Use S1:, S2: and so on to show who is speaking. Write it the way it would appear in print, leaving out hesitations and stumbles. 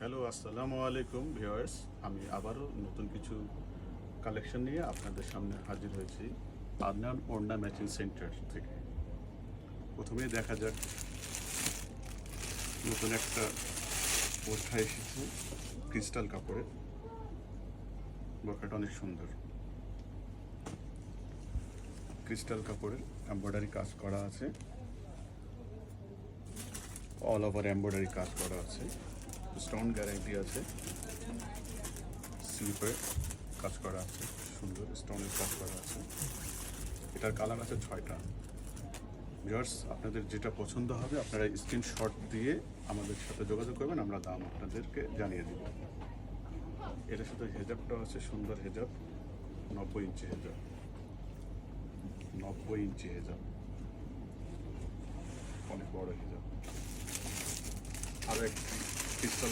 S1: Hello, আসসালামু আলাইকুম viewers. আমি আবারও নতুন কিছু কালেকশন নিয়ে আপনাদের সামনে হাজির হয়েছি আদনান ওড়না ম্যাচিং সেন্টার থেকে। প্রথমেই দেখা যাক নতুন একটা বোরখা এসেছে ক্রিস্টাল কাপড়ের। বোরখাটা অনেক সুন্দর, ক্রিস্টাল কাপড়ের এমব্রয়ডারি কাজ করা আছে, অল ওভার এমব্রয়ডারি কাজ করা আছে, স্টোন গ্যারান্টি আছে, স্লিপের কাজ করা আছে, সুন্দর স্টোনের কাজ করা আছে। এটার কালার আছে 6টা। ভিউয়ার্স, আপনাদের যেটা পছন্দ হবে আপনারা স্ক্রিনশট দিয়ে আমাদের সাথে যোগাযোগ করবেন, আমরা দাম আপনাদেরকে জানিয়ে দেব। এটার সাথে হেজাবটাও আছে, সুন্দর হেজাব, 90 ইঞ্চি হেজাব, 90 ইঞ্চি হেজাব, অনেক বড় হেজাব। আর এক পিস্তল